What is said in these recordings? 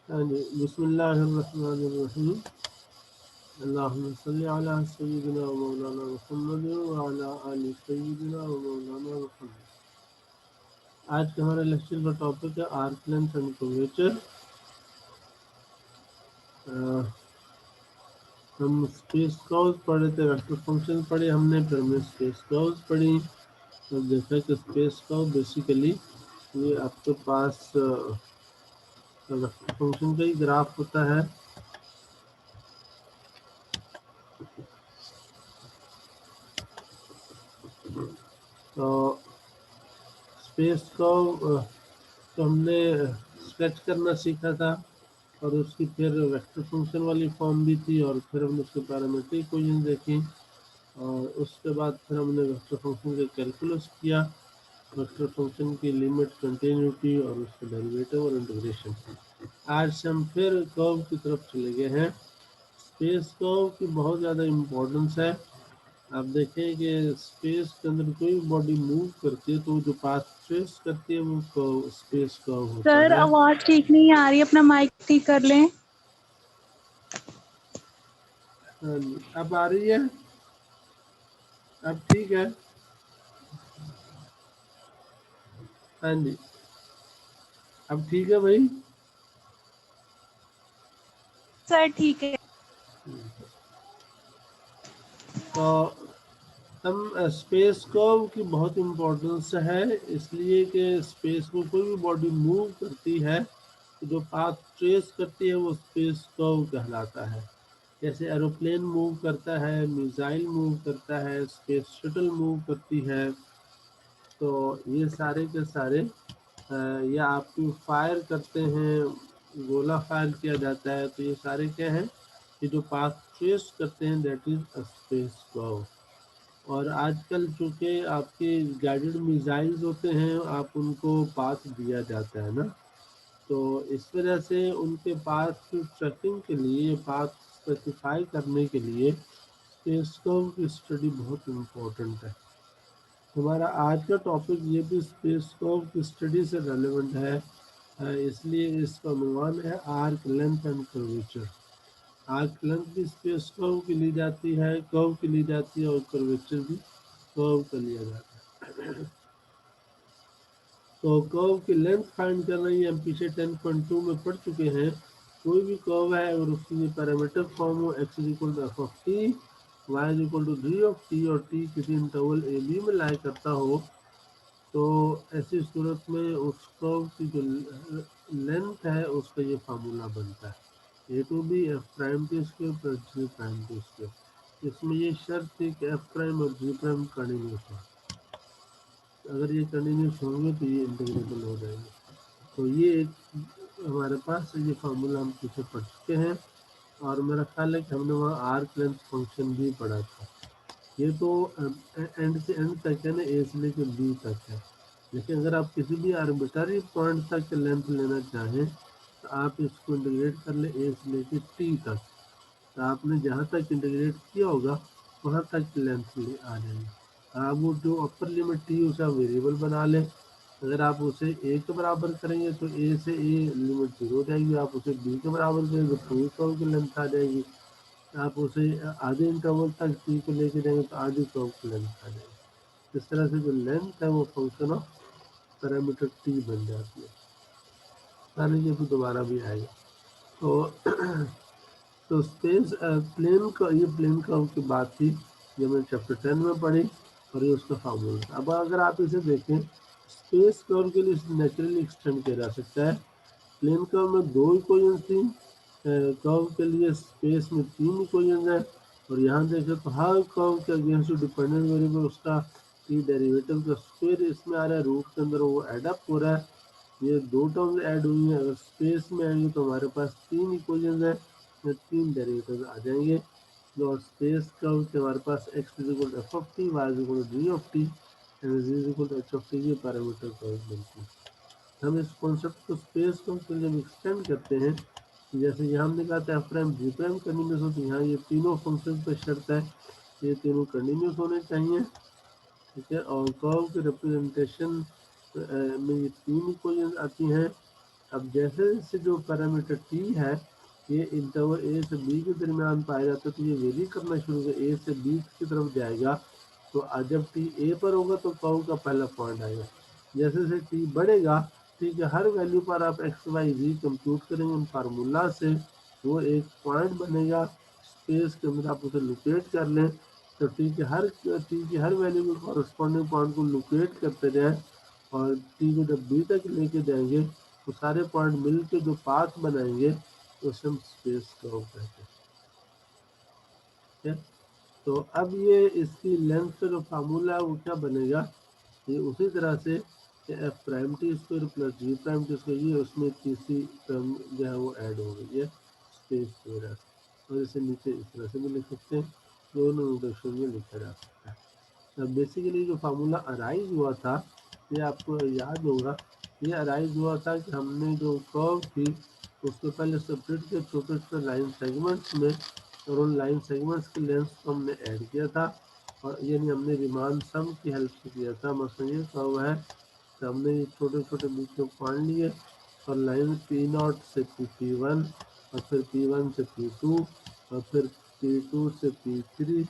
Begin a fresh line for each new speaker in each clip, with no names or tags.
हाँ जी, बिस्मिल्लाहिर्रहमानिर्रहीम। अल्लाहुम्मा सल्ली अला सय्यिदिना व मौलाना मुहम्मद व अला आलि सय्यिदिना व मौलाना मुहम्मद। आज का हमारा लेक्चर का टॉपिक है आर्क लेंथ एंड कर्वेचर। हम स्पेस कर्व्स पढ़े थे, वेक्टर फंक्शन पढ़े हमने, फिर हमने स्पेस कर्व्स पढ़ी और देखा कि स्पेस कर्व बेसिकली ये आपके पास वेक्टर फंक्शन का ही ग्राफ होता है। तो स्पेस कर्व तो हमने स्केच करना सीखा था और उसकी फिर वेक्टर फंक्शन वाली फॉर्म भी थी और फिर हमने उसके पैरामीट्रिक इक्वेशन देखी और उसके बाद फिर हमने वेक्टर फंक्शन का कैलकुलस किया, वेक्टर फंक्शन की लिमिट, कंटिन्यूटी और उसके डेरिवेटिव और इंटीग्रेशन। आज से हम फिर कर्व की तरफ चले गए हैं। स्पेस कर्व की बहुत ज़्यादा इम्पोर्टेंस है। आप देखें कि स्पेस के अंदर कोई बॉडी मूव करती है तो जो पाथ ट्रेस करती है वो कर्व, स्पेस कर्व होता
सर
है।
आवाज ठीक नहीं आ रही, अपना माइक ठीक कर लें।
हाँ जी, अब आ रही है, अब ठीक है। हाँ जी, अब ठीक है भाई।
सर ठीक है।
तो हम स्पेस कर्व की बहुत इम्पोर्टेंस है, इसलिए कि स्पेस में कोई भी बॉडी मूव करती है तो जो पाथ ट्रेस करती है वो स्पेस कर्व कहलाता है। जैसे एरोप्लेन मूव करता है, मिसाइल मूव करता है, स्पेस शटल मूव करती है, तो ये सारे के सारे या आपकी फायर करते हैं, गोला फायर किया जाता है, तो ये सारे क्या हैं कि जो पाथ ट्रेस करते हैं, दैट इज स्पेस कर्व। और आजकल चूँकि आपके गाइडेड मिसाइल्स होते हैं, आप उनको पाथ दिया जाता है ना, तो इस वजह से उनके पाथ की ट्रैकिंग के लिए, पाथ स्पेसिफाई करने के लिए स्पेस कर्व की स्टडी बहुत इम्पोर्टेंट है। हमारा आज का टॉपिक ये भी स्पेस कर्व की स्टडी से रेलेवेंट है, इसलिए इसका अनुमान है arc length and curvature. Arc length भी स्पेस कर्व की ली जाती है, कर्व की ली जाती है, और कर्वेचर भी कर्व का लिया जाता है। तो कर्व की लेंथ फाइंड कर रही है, हम पीछे 10.2 में पढ़ चुके हैं। कोई भी कर्व है अगर उसकी पैरामीटर फॉर्म हो x equal to F of T, Y equal to G of T और टी किसी इंटरवल ए बी में लाई करता हो, तो ऐसी सूरत में उस कर्व की जो लेंथ है उसका ये फार्मूला बनता है, a to b f prime t square plus g prime t square. इसमें ये शर्त थी कि एफ प्राइम और जी प्राइम कंटिन्यूस है, अगर ये कंटिन्यूस होंगे तो ये इंटीग्रेबल हो जाएंगे। तो ये हमारे पास ये फार्मूला हम पीछे पढ़ चुके हैं और मेरा ख्याल है कि हमने वहाँ आर्क लेंथ फंक्शन भी पढ़ा था। ये तो एंड से एंड तक है ना, ए से लेकर बी तक है, लेकिन अगर आप किसी भी आर्बिट्ररी पॉइंट तक लेंथ लेना चाहें तो आप इसको इंटीग्रेट कर ले ए से लेकर टी तक, तो आपने जहाँ तक इंटीग्रेट किया होगा वहाँ तक लेंथ आ जाएगी। आप वो जो अपर लिमिट थी उसे आप वेरिएबल बना लें। अगर आप उसे ए के बराबर करेंगे तो ए से ए लिमिट 0 हो जाएगी, आप उसे बी के बराबर करेंगे तो पूरी कर्व की लेंथ आ जाएगी, आप उसे आधे इंटरवल तक टी को लेके जाएंगे तो आधी कर्व की लेंथ आ जाएगी। इस तरह से जो लेंथ है वो फंक्शन ऑफ पैरामीटर टी बन जाती है। सारे ये भी दोबारा भी आएगा। तो तो स्पेस प्लेन का, ये प्लेन कर्व की बात थी जो मैंने चैप्टर 10 में पढ़ी और ये उसका फार्मूला। अब अगर आप इसे देखें, स्पेस कर्व के लिए नेचुरली एक्सटेंड किया जा सकता है। प्लेन कर्व में 2 इक्वेशन थी, कर्व के लिए स्पेस में 3 इक्वेशन है, और यहाँ देखें तो हर कर्व के अगेंस्ट डिपेंडेंट वेरिएबल उसका टी डेरिवेटिव का स्क्वायर इसमें आ रहा है, रूट के अंदर वो एड अप हो रहा है। ये 2 टर्म्स ऐड हुई हैं, अगर स्पेस में आएंगे तो हमारे पास 3 इक्वेशन है, 3 डेरिवेटिव आ जाएंगे। और स्पेस कर्व के हमारे पास x equal to F of T, Y equal to G of T and z equal to H of T, ये पैरामीटर कर्व बनती है। हम इस कॉन्सेप्ट को स्पेस कर्व के लिए एक्सटेंड करते हैं, जैसे यहाँ हमने कहा था F prime G prime continuous हो, तो यहाँ ये तीनों फंक्शन पर शर्त है, ये तीनों कंटिन्यूस होने चाहिए, ठीक है। और कर्व के रिप्रेजेंटेशन में ये 3 इक्वेशन आती हैं, अब जैसे जैसे जो पैरामीटर टी है ये इंटरवल ए से बी के दरमियान पाया जाता है, तो ये वेरी करना शुरू कर ए से बी की तरफ जाएगा। तो जब टी ए पर होगा तो कर्व का पहला पॉइंट आएगा। जैसे जैसे टी बढ़ेगा, टी के हर वैल्यू पर आप एक्स वाई जी कंप्यूट करेंगे उन फार्मूला से, वो एक पॉइंट बनेगा स्पेस के अंदर, आप उसे लोकेट कर लें। तो टी के हर वैल्यू के कॉरस्पॉन्डिंग पॉइंट को लोकेट करते जाएं, और टी को जब बी तक लेके जाएंगे तो सारे पॉइंट मिलके जो पाथ बनाएंगे उसे हम स्पेस कर्व कहते हैं। ठीक है, तो अब ये इसकी लेंथ का जो फार्मूला है वो क्या बनेगा, ये उसी तरह से f prime t square plus g prime t square, ये उसमें तीसरी टर्म जो है वो ऐड हो गई है स्पेस की वजह से। और इसे नीचे इस तरह से भी लिख सकते हैं, दोनों नोटेशन में लिखा जा सकता है। अब बेसिकली जो फार्मूला अराइज हुआ था, ये आपको याद होगा, ये अराइज हुआ था कि हमने जो कर्व थी उसको पहले सेपरेट किया छोटे छोटे लाइन सेगमेंट्स में, और उन लाइन सेगमेंट्स की लेंथ को हमने ऐड किया था, और यानी हमने रिमान सम की हेल्प से किया था। मसलन ये कर्व है तो हमने ये छोटे छोटे बीच में पॉइंट लिए और लाइन P0 से P1 और फिर P1 से P2 और फिर P2 से P3,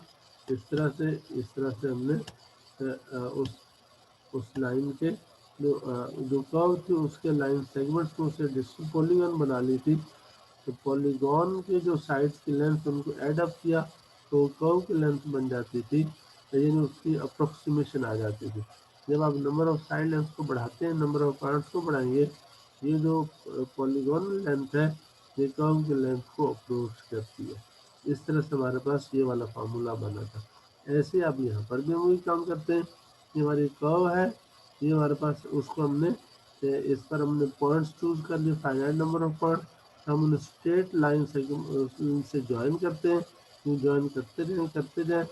इस तरह से हमने उस लाइन के जो कर्व थी उसके लाइन सेगमेंट्स को उसे डिस्क्रीट पॉलीगॉन बना ली थी। तो पॉलीगॉन के जो साइड्स की लेंथ उनको ऐड अप किया तो कर्व की लेंथ बन जाती थी, लेकिन उसकी अप्रोक्सीमेशन आ जाती थी। जब आप नंबर ऑफ साइड लेंथ को बढ़ाते हैं, नंबर ऑफ पॉइंट्स को बढ़ाएंगे, ये जो पॉलीगॉन लेंथ है ये कर्व की लेंथ को अप्रोच करती है। इस तरह से हमारे पास ये वाला फार्मूला बना था। ऐसे आप यहाँ पर भी वही काम करते हैं, ये हमारी कर्व है, ये हमारे पास उसको हमने इस पर हमने पॉइंट्स चूज कर लिए, फाइनाइट नंबर ऑफ पॉइंट, हम उन्हें स्ट्रेट लाइन से ज्वाइन करते हैं, ये ज्वाइन करते जाएं,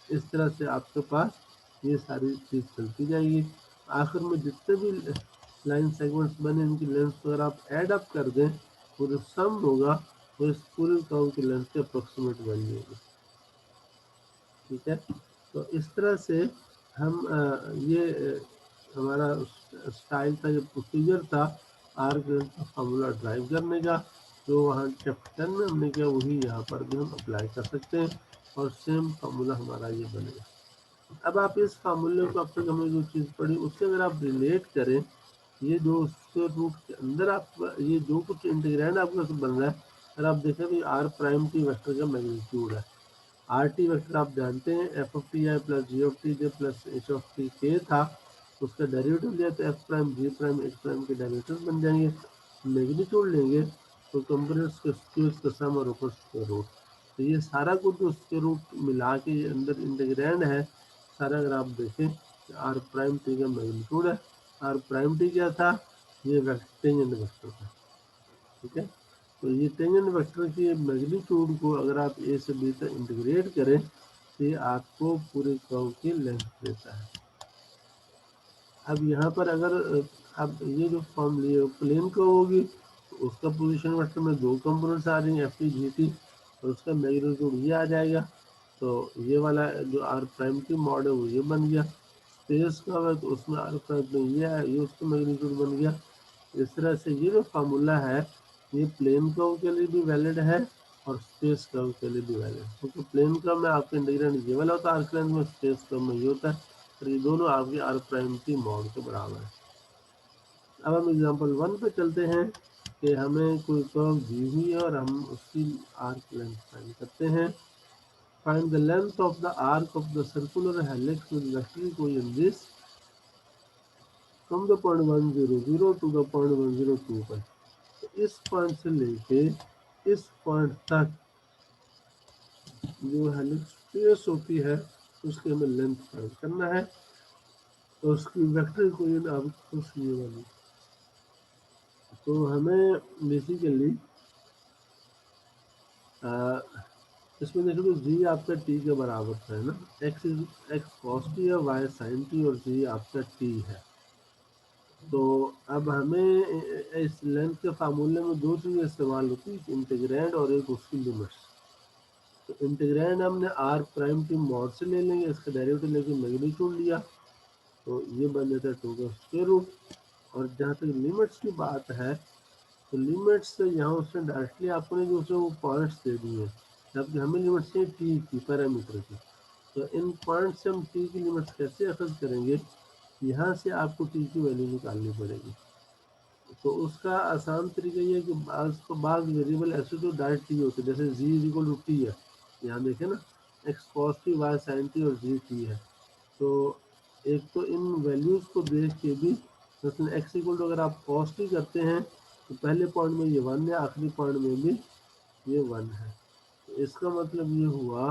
इस तरह से आपके पास ये सारी चीज़ चलती जाएगी। आखिर में जितने भी लाइन सेगमेंट्स बने इनकी लेंथ अगर आप ऐड अप कर दें तो जो सम होगा वो इस पूरे कर्व की लेंथ के अप्रोक्सीमेट वैल्यू होगी। ठीक है, तो इस तरह से हम हमारा स्टाइल का जो प्रोसीजर था आर्क लेंथ का फार्मूला ड्राइव करने का, जो वहाँ चैप्टर 10 में हमने किया वही यहाँ पर भी हम अप्लाई कर सकते हैं, और सेम फार्मूला हमारा ये बनेगा। अब आप इस फार्मूले को अब तक हमने जो चीज़ पढ़ी उससे अगर आप रिलेट करें, ये जो स्क्वायर रूट के अंदर आप ये जो कुछ इंटीग्रैंड आपका बन रहा है, अगर आप देखें तो आर प्राइम टी वेक्टर का मैग्नीट्यूड है। आर टी वेक्टर आप जानते हैं F of T I plus G of T J plus H of T के था, उसका डेरिवेटिव लिया तो F prime G prime H prime के डेरिवेटिव बन जाएंगे। मैग्नीट्यूड लेंगे तो कंपोनेंट्स के स्क्वायर्स का सम और ऊपर स्क्वायर रूट, तो ये सारा कुछ जो स्क्वायर रूट मिला के ये अंदर इंटीग्रैंड है सारा, अगर आप देखें आर प्राइम टी का मैग्नीट्यूड है। आर प्राइम टी क्या था, ये टेंजेंट वेक्टर था। ठीक है, तो ये टेंजेंट वेक्टर की मैग्नीट्यूड को अगर आप ए से बी तक इंटीग्रेट करें तो ये आपको पूरे कर्व की लेंथ देता है। अब यहाँ पर अगर अब ये जो फॉर्म लिए प्लेन कर्व होगी तो उसका पोजीशन वेक्टर में दो कंपोनेंट्स आ रही हैं एफ टी जी टी, और उसका मैग्नीट्यूड ये आ जाएगा। तो ये वाला जो आर प्राइम की मॉड है वो ये बन गया, स्पेस कर्व है तो उसमें आर प्राइम में ये है, ये उसका मैग्नीट्यूड बन गया। इस तरह से ये जो फार्मूला है ये प्लेन कर्व के लिए भी वैलिड है और स्पेस कर्व के लिए भी वैलिड है, क्योंकि प्लेन कर्व में आपके इंटीग्रेंड ये वाला होता है आर्क लेंथ में, स्पेस कर्व में ये होता है, और ये दोनों आपके आर प्राइम की मॉड के बराबर है। अब हम एग्जांपल 1 पे चलते हैं कि हमें कोई कर्व दी हुई है और हम उसकी आर्क लेंथ फाइंड करते हैं। Find the length of the arc of the circular helix with vector coefficient from the point 1 0 0 to the point 1 0 2 पर। तो इस पॉइंट से लेके इस पॉइंट तक जो हेलिक्स ट्रेस होती है उसकी हमें लेंथ फाइंड करना है, तो उसकी वेक्टर कोएफिशिएंट आपको ये वाली, तो हमें बेसिकली इसमें देखो तो जी आपका टी के बराबर है ना, एक्स कॉस टी है, वाई साइन टी, और जी आपका टी है। तो अब हमें इस लेंथ के फार्मूले में दो चीज़ें इस्तेमाल होती है, एक इंटीग्रैंड और एक उसकी लिमिट्स। तो इंटीग्रैंड हमने आर प्राइम की मॉड से ले लेंगे, इसका डेरिवेटिव लेके मैग्नीट्यूड लिया तो ये बन जाता है टू का स्क्वायर रूट। और जहाँ तक लिमिट्स की बात है तो लिमिट्स से यहाँ उसने डायरेक्टली आपने जो वो पॉइंट्स दे दिए, जबकि हमें लिमिट्स चाहिए टी की, पैरामीटर की। तो इन पॉइंट से हम टी की लिमिट्स कैसे अखज़ करेंगे, यहाँ से आपको टी की वैल्यू निकालनी पड़ेगी। तो उसका आसान तरीका ये है कि बाज़ वेरिएबल ऐसे तो डायरेक्ट टी होते हैं, जैसे G is equal to T है, यहाँ देखें ना, X cos T Y sine T और जी टी है। तो एक तो इन वैल्यूज़ को देख के भी, जैसे एक्स इक्वल टू अगर आप कॉस टी करते हैं तो पहले पॉइंट में ये 1 है, आखिरी पॉइंट में भी ये 1 है। तो इसका मतलब ये हुआ,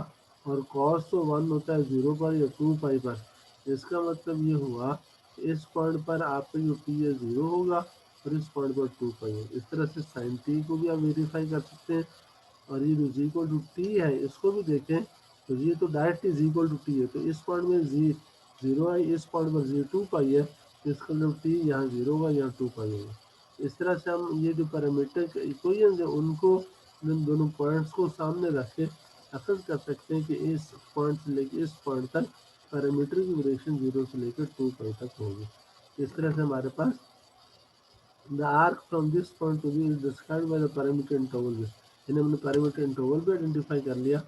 और कॉस तो 1 होता है 0 पर या 2 पाई पर, इसका मतलब ये हुआ इस पॉइंट पर आपका जो टी है 0 होगा और इस पॉइंट पर 2 पाई है। इस तरह से साइन टी को भी आप वेरीफाई कर सकते हैं। और ये जो जी इक्वल टू टी है इसको भी देखें, तो ये तो direct G equal to T है, तो इस पॉइंट में जी 0 है, इस पॉइंट पर जी 2 पाई है, तो इसका मतलब टी यहाँ 0 होगा, यहाँ 2 पाई होगा। इस तरह से हम ये जो पैरामीटर इक्वेशन है उनको, इन दोनों पॉइंट्स को सामने रख के अखज़ कर सकते हैं कि इस पॉइंट से लेकर इस पॉइंट तक पैरामीटर की वेरिएशन 0 से लेकर 2 पाई तक होगी। इस तरह से हमारे पास the arc from this point to be described by the parameter interval भी, यानी हमने पैरामीटर इंटरवल भी आइडेंटिफाई कर लिया।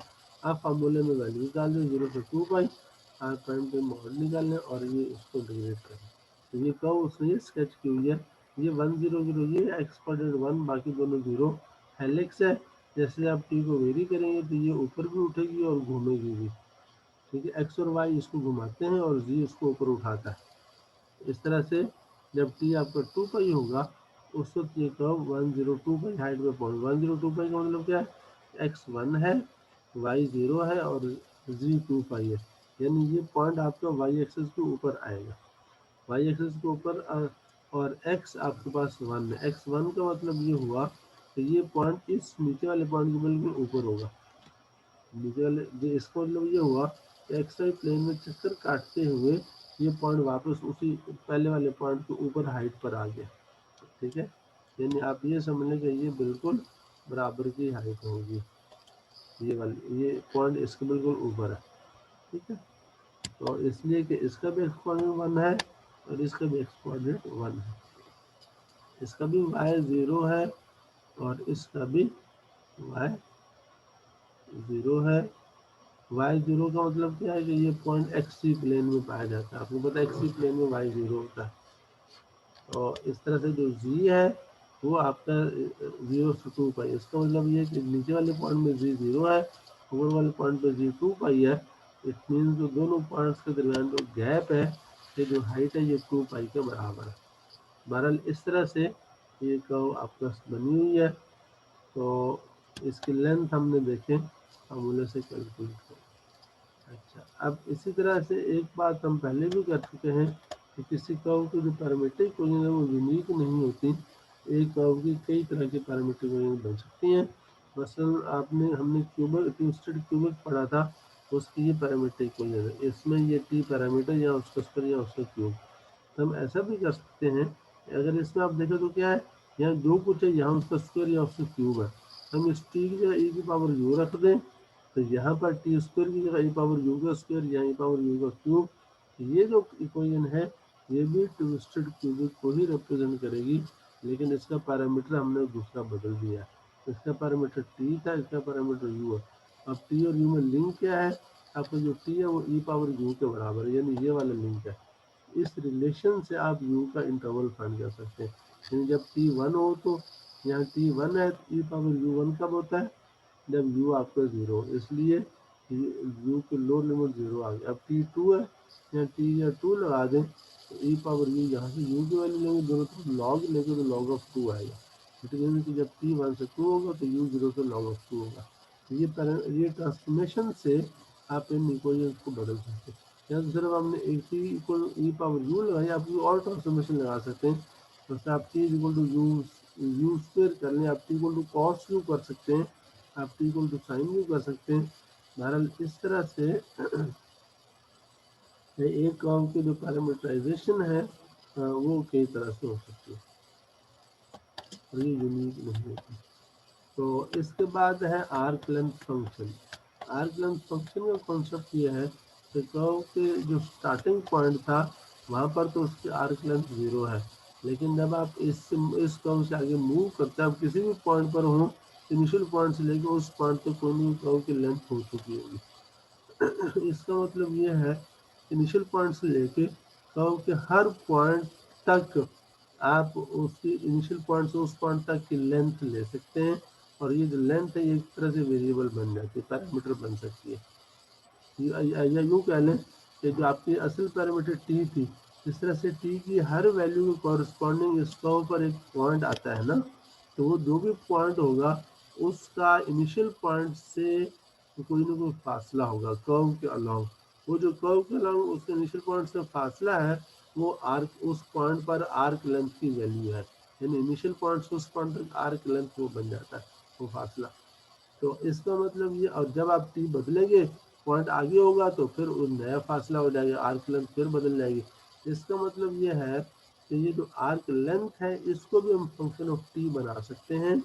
आप फार्मूले में वैल्यू निकाल दें 0 से 2 पाई, आप प्राइम के मॉडल निकाल लें और ये इसको इंटीग्रेट करें। तो ये कर्व उसने ये स्केच की हुई है, ये 1 0 0, ये एक्स कोऑर्डिनेट 1, बाकी दोनों 0 हेलिक्स है। जैसे आप टी को वेरी करेंगे तो ये ऊपर भी उठेगी और घूमेगी भी, ठीक है। एक्स और वाई इसको घुमाते हैं और जी इसको ऊपर उठाता है। इस तरह से जब टी आपका 2 पाई होगा उस वक्त ये कर्व 102 पाई हाइट में पहुंच, 102 पाई का मतलब क्या है, एक्स 1 है, वाई 0 है और जी 2 पाई है, यानी ये पॉइंट आपका वाई एक्सिस के ऊपर आएगा, वाई एक्सिस के ऊपर। और एक्स आपके पास 1 है, एक्स 1 का मतलब ये हुआ कि ये पॉइंट इस नीचे वाले पॉइंट के बिल्कुल ऊपर होगा। नीचे वाले जो इसका मतलब ये हुआ कि एक्स वाई प्लेन में चक्कर काटते हुए ये पॉइंट वापस उसी पहले वाले पॉइंट के ऊपर हाइट पर आ गया, ठीक है। यानी आप ये समझ लें कि ये बिल्कुल बराबर की हाइट होगी, ये वाली, ये पॉइंट इसके बिल्कुल ऊपर है, ठीक है। तो इसलिए कि इसका भी एक्स कोऑर्डिनेट 1 है और इसका भी एक्स कोऑर्डिनेट 1 है, इसका भी वाई 0 है और इसका भी वाई 0 है। वाई 0 का मतलब क्या है कि ये पॉइंट एक्स सी प्लेन में पाया जाता है, आपको पता है एक्स सी प्लेन में वाई 0 होता है। और इस तरह से जो जी है वो आपका 0 से 2 पाई, इसका मतलब ये कि नीचे वाले पॉइंट में जी 0 है, ऊपर वाले पॉइंट पर जी 2 पाई है। इट मीन जो दोनों पॉइंट्स के दरमियान जो गैप है, ये जो हाइट है ये 2 पाई के बराबर है। बहरहाल इस तरह से ये कर्व आपका बनी हुई है। तो इसकी लेंथ हमने देखें फार्मूले से कैलकुलेट करें। अच्छा, अब इसी तरह से एक बात हम पहले भी कर चुके हैं कि किसी कर्व की जो पैरामीट्रिक इक्वेशन है वो यूनिक नहीं होती, एक कर्व की कई तरह की पैरामीट्रिक इक्वेशन बन सकती हैं। मसलन हमने क्यूबिक ट्विस्टेड क्यूबिक पढ़ा था, उसकी ये पैरामीट्रिक इक्वेशन है, इसमें ये टी पैरामीटर या उसका स्क्वायर या उसका क्यूब। तो हम ऐसा भी कर सकते हैं, अगर इसमें आप देखें तो क्या है, यहाँ जो कुछ है यहाँ उसका स्क्वायर या उसका क्यूब है, हम इस टी की जगह e की पावर u रख दें, तो यहाँ पर टी स्क्वायर की जगह e पावर u का स्क्वायर या e पावर u का क्यूब, ये जो इक्वेशन है ये भी ट्विस्टेड क्यूबिक को ही रिप्रेजेंट करेगी, लेकिन इसका पैरामीटर हमने दूसरा बदल दिया है। इसका पैरामीटर टी था, इसका पैरामीटर u है। अब टी और u में लिंक क्या है, आपका जो टी है वो e पावर u के बराबर है, यानी ये वाला लिंक है। इस रिलेशन से आप u का इंटरवल फाइंड कर सकते हैं, यानी जब t 1 हो तो यहाँ t 1 है तो e पावर u 1 कब होता है, जब u आपका 0, इसलिए u की लोअर लिमिट 0 आ गई। अब t 2 है, यहाँ t या 2 लगा दें तो e पावर u, यहाँ से u की वैल्यू लेंगे दोनों तरफ लॉग लेंगे तो log ऑफ 2 आएगा, यानी कि जब t 1 से 2 होगा तो u 0 से log ऑफ 2 होगा। ये ट्रांसफॉर्मेशन से आप इन इक्वेशंस को बदल सकते हैं। यहाँ तो सिर्फ हमने एक T equal E power you लगाई, आप कोई और ट्रांसफॉर्मेशन लगा सकते हैं, जैसे आप T equal to U square कर लें, आप T equal to cos U कर सकते हैं, आप T equal to sine U कर सकते हैं। बहरहाल इस तरह से एक कर्व की जो पैरामीटराइजेशन है वो कई तरह से हो सकती है और ये यूनिक नहीं होती। तो इसके बाद है arc length function. Arc length function का कॉन्सेप्ट ये है कि कर्व के जो स्टार्टिंग पॉइंट था वहाँ पर तो उसकी आर्क लेंथ 0 है, लेकिन जब आप इस कर्व से आगे मूव करते हैं, आप किसी भी पॉइंट पर हो, इनिशियल पॉइंट से लेकर उस पॉइंट तक कोई भी कर्व की लेंथ हो चुकी होगी। इसका मतलब ये है इनिशियल पॉइंट से लेके कर्व के हर पॉइंट तक आप उसकी इनिशियल पॉइंट से उस पॉइंट तक की लेंथ ले सकते हैं, और ये जो लेंथ है ये एक तरह से वेरिएबल बन जाती है, पैरामीटर बन सकती है। या यूँ कह लें कि जो आपकी असल पैरामीटर टी थी, इस तरह से टी की हर वैल्यू के कॉरस्पॉन्डिंग इस कर्व पर एक पॉइंट आता है ना, तो वो जो भी पॉइंट होगा उसका इनिशियल पॉइंट से कोई ना कोई फासला होगा कर्व के अलावा। वो जो कर्व के अलावा उसके इनिशियल पॉइंट से फासला है, वो आर्क उस पॉइंट पर आर्क लेंथ की वैल्यू है, यानी इनिशियल पॉइंट से उस पॉइंट तक आर्क लेंथ वो बन जाता है, वो फासला। तो इसका मतलब ये, और जब आप टी बदलेंगे पॉइंट आगे होगा तो फिर वो नया फासला हो जाएगा, आर्क लेंथ फिर बदल जाएगी। इसका मतलब ये है कि ये जो आर्क लेंथ है इसको भी हम फंक्शन ऑफ टी बना सकते हैं,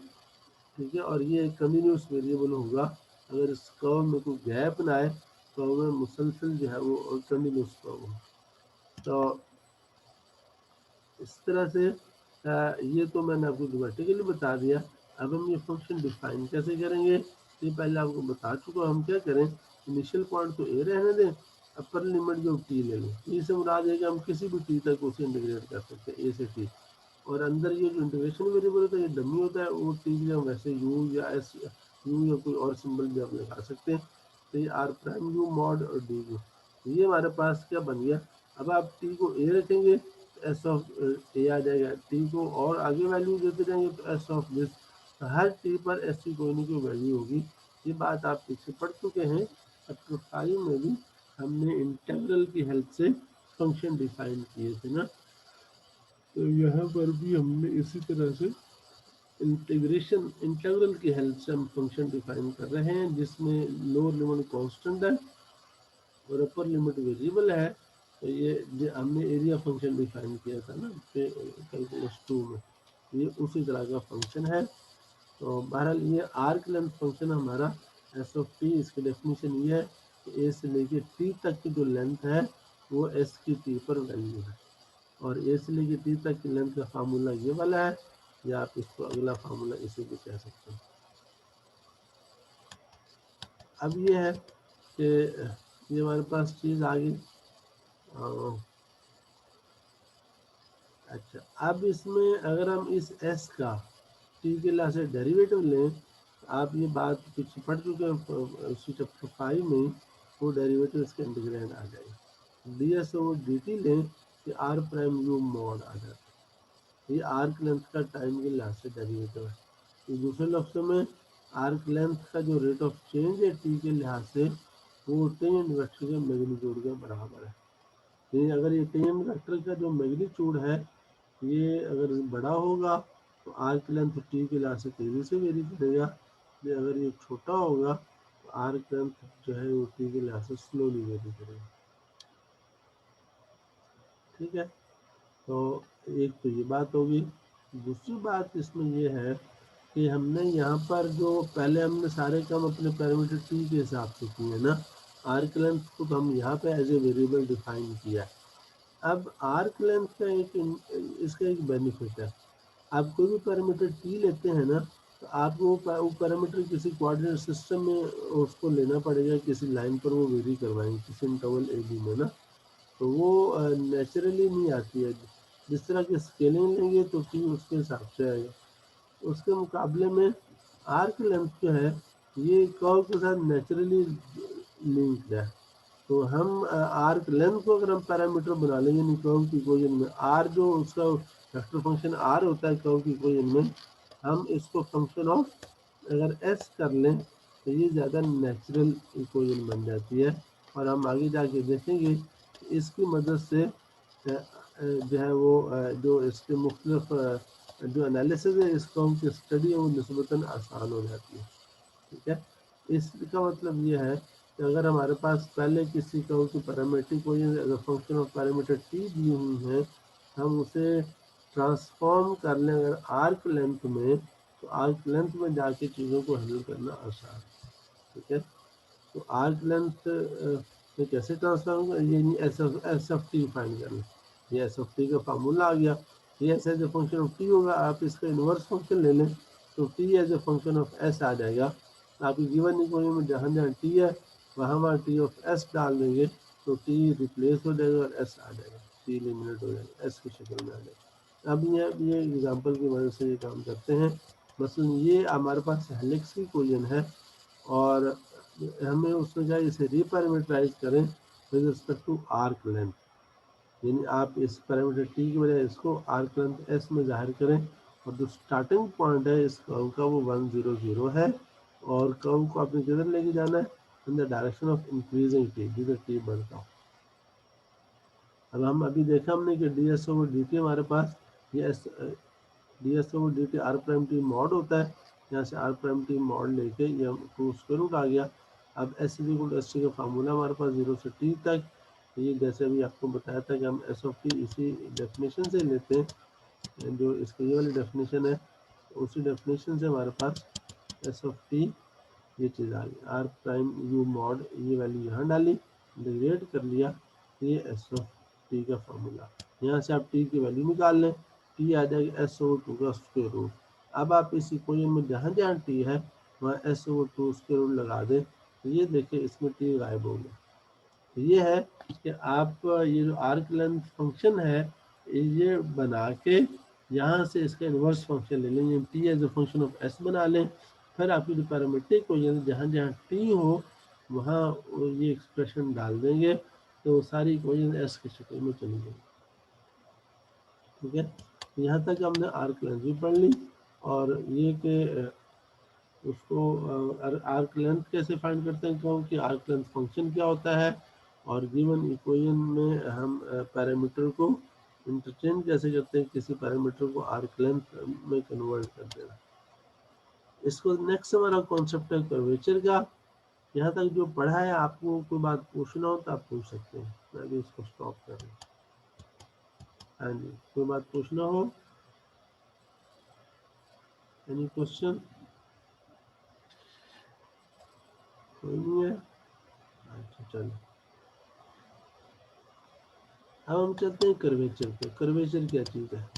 ठीक है। और ये कंटिन्यूस वेरिएबल होगा, अगर इस कर्व में कोई गैप ना आए, कर्व में मुसलसल जो है वो कंटिन्यूस कर्व हो। तो इस तरह से ये तो मैंने आपको ग्रामेटिकली बता दिया। अब हम ये फंक्शन डिफाइन कैसे करेंगे, ये पहले आपको बता चुका। हम क्या करें, इनिशियल पॉइंट तो ए रहने दें, अपर लिमिट जो टी ले लें, ई से मुराद है कि हम किसी भी टी तक उसे इंटीग्रेट कर सकते हैं, ए से टी। और अंदर ये जो इंटीग्रेशन वेरिएबल होता है ये डमी होता है, वो टी के लिए हम वैसे यू या एस, यू या कोई और सिंबल भी आप लगा सकते हैं। तो ये आर प्राइम यू मॉड और डी यू, ये हमारे पास क्या बन गया। अब आप टी को ए रखेंगे तो एस ऑफ ए आ जाएगा, टी को और आगे वैल्यू देते जाएंगे तो S of this, her T पर एस की कोई ना कोई वैल्यू होगी। ये बात आप पीछे पढ़ चुके हैं, चैप्टर 5 में भी हमने इंटीग्रल की हेल्प से फंक्शन डिफाइन किए थे ना। तो यहाँ पर भी हमने इसी तरह से इंटीग्रल की हेल्प से हम फंक्शन डिफाइन कर रहे हैं, जिसमें लोअर लिमिट कांस्टेंट है और अपर लिमिट वेरिएबल है। तो ये हमने एरिया फंक्शन डिफाइन किया था ना कैलकुलस 2 में, ये उसी तरह का फंक्शन है। तो बहरहाल ये आर्क लेंथ फंक्शन हमारा एस ऑफ टी, इसकी डेफिनेशन ये है कि ए से लेके टी तक की जो लेंथ है वो एस की टी पर वैल्यू है, और ए से लेके टी तक की लेंथ का फार्मूला ये वाला है, या आप इसको अगला फार्मूला इसे भी कह सकते हैं। अब ये है कि ये हमारे पास चीज़ आ गई। अच्छा, अब इसमें अगर हम इस एस का टी के लिहाज से डेरिवेटिव लें, तो आप ये बात पीछे पढ़ चुके हैं उसी चैप्टर 5 में, वो डेरिवेटिव इसके इंटीग्रेंड आ जाएगा। डी एस और डी टी लें कि आर प्राइम यू मॉड आ जाता है, ये आर्क लेंथ का टाइम के लिहाज से डेरिवेटिव है। तो दूसरे लफ्ज़ों में आर्क लेंथ का जो रेट ऑफ चेंज है टी के लिहाज से, वो टेंजेंट वेक्टर के मैग्नीट्यूड के बराबर है। यानी अगर ये टेंजेंट वेक्टर का जो मैग्नीट्यूड है ये अगर बड़ा होगा तो आर्क लेंथ टी के लिहाज से तेज़ी से वेरी करेगा, अगर ये छोटा होगा तो आर्क लेंथ जो है वो टी के लिहाज से स्लोली वेरी करेगा, ठीक है। तो एक तो ये बात होगी। दूसरी बात इसमें ये है कि हमने यहाँ पर जो पहले हमने सारे काम अपने पैरामीटर टी के हिसाब से किए ना, आर्क लेंथ को तो हम यहाँ पे एज ए वेरिएबल डिफाइन किया है। अब आर्क लेंथ का इसका एक बेनिफिट है, आप कोई भी पैरामीटर टी लेते हैं ना, तो आपको वो पैरामीटर किसी कोऑर्डिनेट सिस्टम में उसको लेना पड़ेगा, किसी लाइन पर वो वेरी करवाएंगे किसी इंटरवल ए बी में ना, तो वो नेचुरली नहीं आती है। जिस तरह की स्केलिंग लेंगे तो टी उसके हिसाब से आएगा। उसके मुकाबले में आर्क लेंथ जो है ये कर्व के साथ नेचुरली लिंक्ड है। तो हम आर्क लेंथ को अगर हम पैरामीटर बना लेंगे नहीं कर्व की इक्वेशन में, आर जो उसका वेक्टर फंक्शन आर होता है कर्व की इक्वेशन में, हम इसको फंक्शन ऑफ अगर एस कर लें तो ये ज़्यादा नेचुरल इक्वेशन बन जाती है। और हम आगे जाके देखेंगे इसकी मदद से जो है वो जो इसके मुख्तलिफ जो एनालिसिस है इस कर्व की स्टडी है वो निस्बतन आसान हो जाती है, ठीक है। इसका मतलब ये है कि अगर हमारे पास पहले किसी कर्व की पैरामीट्रिक इक्वेशन अगर फंक्शन ऑफ पैरामीटर टी दी हुई है, हम उसे ट्रांसफॉर्म कर लें अगर आर्क लेंथ में, तो आर्क लेंथ में जाके चीज़ों को हैंडल करना आसान है, ठीक है। तो आर्क लेंथ में कैसे ट्रांसफॉर्म कर, ये एस ऑफ टी फाइंड कर लें, ये एस ऑफ टी का फार्मूला आ गया। ये s as a function of t होगा, आप इसका इनवर्स फंक्शन ले लें तो t as a function of s आ जाएगा। आपकी गिवन इक्वेशन में जहाँ जहाँ टी है वहाँ टी ऑफ एस डाल देंगे तो टी रिप्लेस हो जाएगा और एस आ जाएगा, टी एलिमिनेट हो जाएगा, एस की शक्ल में आ जाएगा। अब ये एग्जाम्पल की मदद से ये काम करते हैं। मसलन ये हमारे पास हेलिक्स की इक्वेशन है और हमें उसमें क्या इसे रीपैरामीटराइज करें with respect to arc length, यानी आप इस पैरामीटर टी की बजाय इसको आर्क लेंथ एस में जाहिर करें और जो स्टार्टिंग पॉइंट है इस कर्व का वो 1 0 0 है और कर्व को आपने किधर लेके जाना है, in the direction of increasing T, जिधर टी बढ़ता हो। अब हम अभी देखा हमने कि D S over D T हमारे पास ये S D S over D T R prime T mod होता है, यहाँ से आर प्राइम टी मॉड लेके ये टू स्क्वायर रूट आ गया। अब S equal to S T का फार्मूला हमारे पास 0 से टी तक, ये जैसे अभी आपको बताया था कि हम एस ऑफ टी इसी डेफिनेशन से लेते हैं, जो इसकी ये वाली डेफिनेशन है उसी डेफिनेशन से हमारे पास एस ऑफ टी ये चीज़ आ गई, आर प्राइम यू मॉड ये वैल्यू यहाँ डाली, इंटीग्रेट कर लिया, ये एस ऑफ टी का फार्मूला। यहाँ से आप टी की वैल्यू निकाल लें, टी आ जाएगी एस ओवर टू का स्क्वायर रूट। अब आप इस इक्वेशन में जहाँ जहाँ टी है वहाँ S over two square root लगा दें तो ये देखिए इसमें टी गायब हो गया। तो ये है कि आप ये जो आर्क लेंथ फंक्शन है ये बना के यहाँ से इसका इन्वर्स फंक्शन ले लें, T as a function of S बना लें, फिर आपकी जो पैरामीट्रिक इक्वेशन जहाँ जहाँ टी हो वहाँ ये एक्सप्रेशन डाल देंगे तो सारी इक्वेशन एस की शक्ल में चली जाएगी। ठीक है, यहाँ तक हमने आर्क लेंथ भी पढ़ ली और ये कि उसको आर्क लेंथ कैसे फाइंड करते हैं, क्यों कि आर्क लेंथ फंक्शन क्या होता है और गिवन इक्वेशन में हम पैरामीटर को इंटरचेंज कैसे करते हैं, किसी पैरामीटर को आर्क लेंथ में कन्वर्ट कर देना। इसको नेक्स्ट हमारा कॉन्सेप्ट है कर्वेचर का। यहाँ तक जो पढ़ा है आपको कोई बात पूछना हो तो आप पूछ सकते हैं, मैं भी इसको स्टॉप कर रहा हूँ। हाँ जी, कोई बात पूछना हो, एनी क्वेश्चन? कोई नहीं है, अच्छा चलो अब हम चलते हैं कर्वेचर पे। कर्वेचर क्या चीज़ है,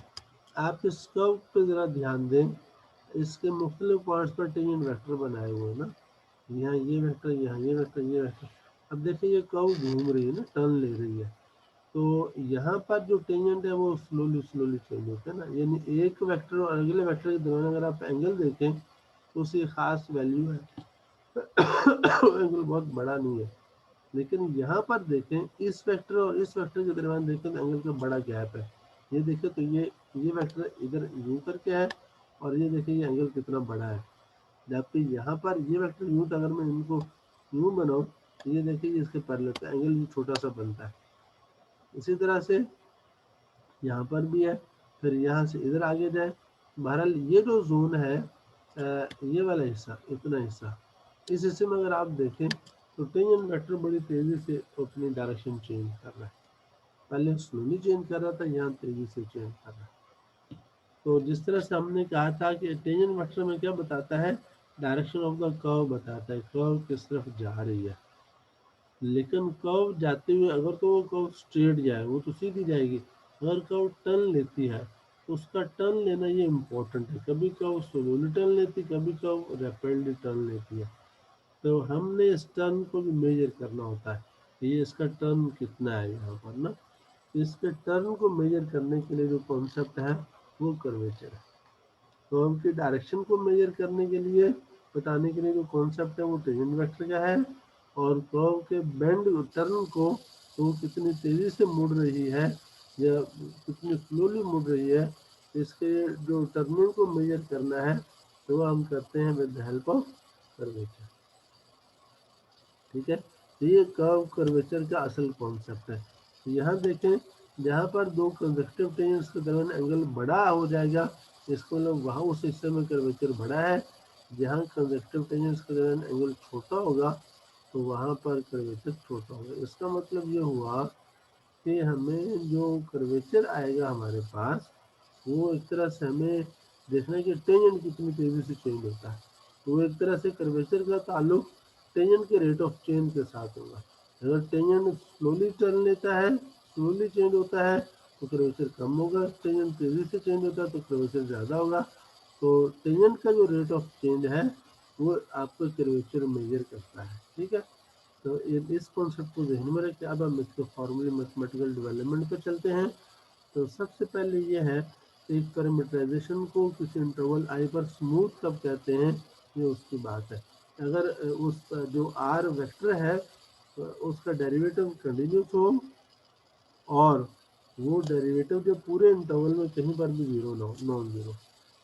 आप इस कर्व पे ज़रा ध्यान दें, इसके मुख्तलिफ पॉइंट्स पर टेंजेंट वेक्टर बनाए हुए हैं ना, यहाँ ये वेक्टर, यहाँ ये वेक्टर, ये वेक्टर। अब देखिए ये कर्व घूम रही है ना, टर्न ले रही है, तो यहाँ पर जो टेंजेंट है वो स्लोली स्लोली चेंज होता है ना, यानी एक वेक्टर और अगले वेक्टर के दरमियान अगर आप एंगल देखें तो उसकी खास वैल्यू है एंगल बहुत बड़ा नहीं है, लेकिन यहाँ पर देखें इस वेक्टर और इस वेक्टर के दरमियान देखें तो एंगल का बड़ा गैप है। ये देखिए तो ये वेक्टर इधर यूं करके है और ये देखिए ये एंगल कितना बड़ा है, जबकि यहाँ पर ये वेक्टर यूं अगर मैं इनको यूं बनाऊं तो ये देखिए इसके पैरेलल तो एंगल ये छोटा सा बनता है। इसी तरह से यहाँ पर भी है, फिर यहाँ से इधर आगे जाए, बहरहाल ये जो जोन है ये वाला हिस्सा, इतना हिस्सा, इस हिस्से में अगर आप देखें तो टेंजेंट वेक्टर बड़ी तेजी से अपनी डायरेक्शन चेंज कर रहा है, पहले स्लोली चेंज कर रहा था, यहाँ तेजी से चेंज कर रहा है। तो जिस तरह से हमने कहा था कि टेंजेंट वेक्टर में क्या बताता है, डायरेक्शन ऑफ द कर्व बताता है, कर्व किस तरफ जा रही है। लेकिन कर्व जाते हुए अगर तो वो कर्व स्ट्रेट जाए वो तो सीधी जाएगी, अगर कर्व टर्न लेती है तो उसका टर्न लेना ये इम्पोर्टेंट है, कभी कर्व स्लोली टर्न लेती, कभी कर्व रैपिडली टर्न लेती है, तो हमने इस टर्न को भी मेजर करना होता है, ये इसका टर्न कितना है यहाँ पर ना, इसके टर्न को मेजर करने के लिए जो कॉन्सेप्ट है वो कर्वेचर है। तो हम की डायरेक्शन को मेजर करने के लिए बताने के लिए जो कॉन्सेप्ट है वो टेंजेंट वेक्टर का है, और कर्व के बेंड टर्न को तो कितनी तेजी से मुड़ रही है या कितनी स्लोली मुड़ रही है, इसके जो टर्निंग को मेजर करना है तो वो हम करते हैं with the help of curvature. ठीक है, तो ये कर्व कर्वेचर का असल कॉन्सेप्ट है। तो यहाँ देखें जहाँ पर दो कंजक्टिव टेंजेंट्स के दरमियान एंगल बड़ा हो जाएगा, इसको लोग वहाँ उस हिस्से में कर्वेचर बड़ा है, जहाँ कंजक्टिव टेंजेंट्स के दरमियान एंगल छोटा होगा तो वहाँ पर कर्वेचर छोटा होगा। इसका मतलब ये हुआ कि हमें जो कर्वेचर आएगा हमारे पास वो एक तरह से हमें देखना है कि टेंजेंट कितनी तेजी से चेंज होता है, तो वो एक तरह से कर्वेचर का ताल्लुक टेंजेंट के रेट ऑफ चेंज के साथ होगा। अगर टेंजेंट स्लोली टर्न लेता है, स्लोली चेंज होता है तो कर्वेचर कम होगा, टेंजेंट तेजी से चेंज होता है तो कर्वेचर ज़्यादा होगा। तो टेंजेंट का जो रेट ऑफ चेंज है वो आपको कर्वेचर मेजर करता है, ठीक है। तो इस कॉन्सेप्ट को ध्यान में रखें। अब हम इसके फॉर्मूले मैथमेटिकल डेवलपमेंट पे चलते हैं। तो सबसे पहले ये है कि एक पैरामीटराइजेशन को किसी इंटरवल आई पर स्मूथ कब कहते हैं, ये उसकी बात है। अगर उस जो आर वेक्टर है उसका डेरिवेटिव कंटिन्यूस हो और वो डेरिवेटिव जो पूरे इंटरवल में कहीं पर भी जीरो ना हो, नॉन जीरो।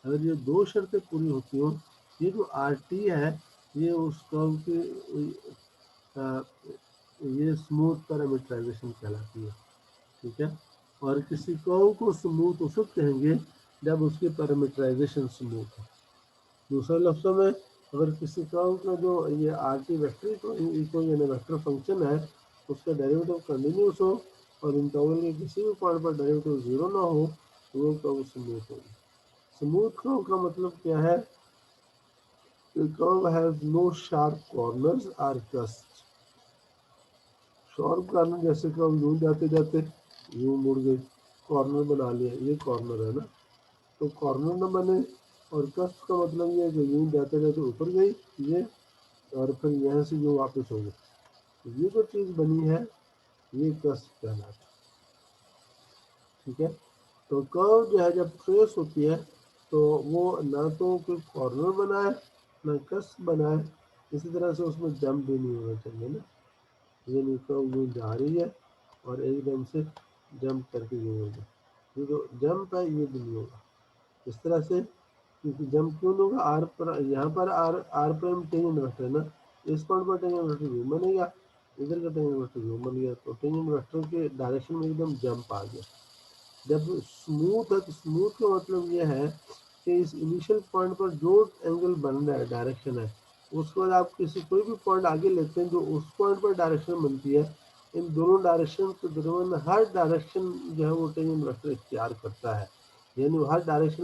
अगर ये दो शर्तें पूरी होती हो, ये जो आर टी है ये उस कर्व की ये स्मूथ पैरामीटराइजेशन कहलाती है, ठीक है। और किसी कर्व को स्मूथ उस वक्त कहेंगे जब उसकी पैरामीटराइजेशन स्मूथ हो। दूसरे लफ्ज़ों में अगर किसी कर्व का जो ये आर टी वेक्टर कोई वेक्टर फंक्शन है उसका डेरिवेटिव कंटिन्यूस हो और इंटरवल के किसी भी पॉइंट पर डेरिवेटिव जीरो ना हो तो वो कर्व स्मूथ होगी। स्मूथ कर्व का मतलब क्या है? Curve has no sharp corners or cusp. Sharp corner जैसे कर्व यूं जाते जाते यूं मुड़ गई, कॉर्नर बना लिया, ये कॉर्नर है ना, तो कॉर्नर न बने। और कस्ट का मतलब ये है कि यूं जाते जाते ऊपर गई ये और फिर यहाँ से जो वापस हो गई, तो ये जो चीज़ बनी है ये कस्ट कहलाता है, ठीक है। तो कर्व जो है जब ट्रेस होती है तो वो ना तो कोई कॉर्नर बनाए ना कस्ट बनाए, इसी तरह से उसमें जंप भी नहीं होना चाहिए ना। ये नहीं कर्व यूँ जा रही है और एकदम से जंप करके यूँ होगा, ये जो जंप है ये भी नहीं होगा इस तरह से। क्योंकि जंप क्यों नहीं होगा? आर पर यहाँ पर आर प्राइम टेंजेंट वेक्टर है ना, इस पॉइंट पर टेंजेंट वेक्टर यू बनेगा, इधर का टेंजेंट वेक्टर यू बन गया, तो टेंजेंट वेक्टर के डायरेक्शन में एकदम जंप आ गया। जब स्मूथ है तो स्मूथ का मतलब ये है कि इस इनिशियल पॉइंट पर जो एंगल बन रहा है डायरेक्शन है उसके बाद आप किसी कोई भी पॉइंट आगे लेते हैं जो उस पॉइंट पर डायरेक्शन बनती है, इन दोनों डायरेक्शन के दरमियान हर डायरेक्शन जो है वो टेंजेंट वेक्टर इख्तियार करता है, यानी हर डायरेक्शन